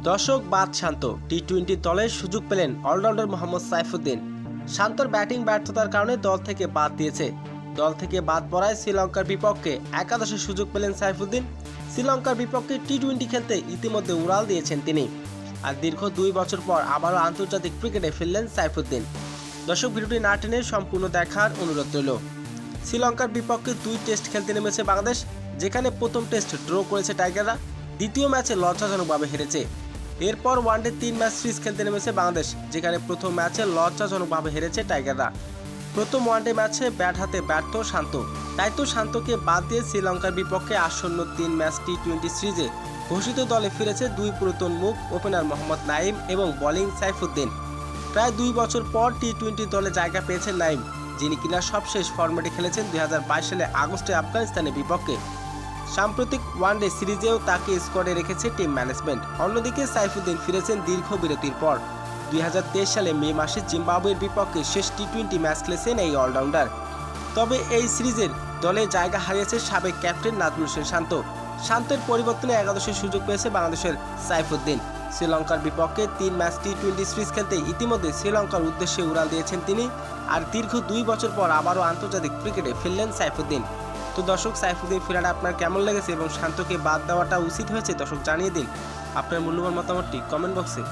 দর্শক বাদ শান্ত টি-20 দলের সুযোগ পেলেন অলরাউন্ডার মোহাম্মদ সাইফুদ্দিন। শান্তর ব্যাটিং ব্যর্থতার কারণে দল থেকে বাদ দিয়েছে। দল থেকে বাদ পড়ায় শ্রীলঙ্কার বিপক্ষে একাদশে সুযোগ পেলেন সাইফুদ্দিন। শ্রীলঙ্কার বিপক্ষে টি-20 খেলতে ইতিমধ্যে উড়াল দিয়েছেন তিনি। আর দীর্ঘ 2 বছর পর আবারও আন্তর্জাতিক ক্রিকেটে ফিরলেন সাইফুদ্দিন। দর্শক ভিডিওটি না টেনে সম্পূর্ণ দেখার অনুরোধ রইল। শ্রীলঙ্কার বিপক্ষে 2 টেস্ট খেলতে নেমেছে বাংলাদেশ, যেখানে প্রথম টেস্ট ড্র করেছে টাইগাররা, দ্বিতীয় ম্যাচে লজ্জাজনকভাবে হেরেছে। এরপর ওয়ানডে 3 ম্যাচ সিরিজ খেলতে নেমেছে বাংলাদেশ, যেখানে প্রথম ম্যাচে লজ্জাজনকভাবে হেরেছে টাইগাররা। প্রথম ওয়ানডে ম্যাচে ব্যাট হাতে ব্যর্থ শান্ত, তাই তো শান্তকে বাদ দিয়ে শ্রীলঙ্কার বিপক্ষে আসন্ন 3 ম্যাচ টি-20 সিরিজে ঘোষিত দলে ফিরেছে 2 পুরাতন মুখ ওপেনার মোহাম্মদ নাইম এবং বোলিং সাইফুদ্দিন। প্রায় 2 বছর পর টি-20 দলে জায়গা পেয়েছেন নাইম, যিনি কিনা সবশেষ ফরম্যাটে খেলেছেন 2022 সালে আগস্টে আফগানিস্তানের বিপক্ষে। সাম্প্রতিক ওয়ানডে সিরিজেও তাকে স্কোয়াডে রেখেছে টিম ম্যানেজমেন্ট। অন্যদিকে সাইফুদ্দিন ফিরেছেন দীর্ঘ বিরতির পর। 2023 সালে মে মাসে জিম্বাবুয়ের বিপক্ষে শেষ টি-20 ম্যাচ খেলেছেন এই অলরাউন্ডার। তবে এই সিরিজের দলে জায়গা হারিয়েছে সাবেক ক্যাপ্টেন নাজমুল হোসেন শান্ত। শান্তের পরিবর্তনে একাদশে সুযোগ পেয়েছে বাংলাদেশের সাইফুদ্দিন। শ্রীলঙ্কার বিপক্ষে 3 ম্যাচ টি-20 সিরিজ খেলতে ইতিমধ্যে শ্রীলঙ্কার উদ্দেশ্যে উড়াল দিয়েছেন তিনি। আর দীর্ঘ 2 বছর পর আবারও আন্তর্জাতিক ক্রিকেটে ফিরলেন সাইফুদ্দিন। তো দর্শক, সাইফুদ্দিন ফেরাটা আপনার কেমন লেগেছে এবং শান্তকে বাদ দেওয়াটা উচিত হয়েছে? দর্শক জানিয়ে দিন আপনার মূল্যবান মতামতটি কমেন্ট বক্সে।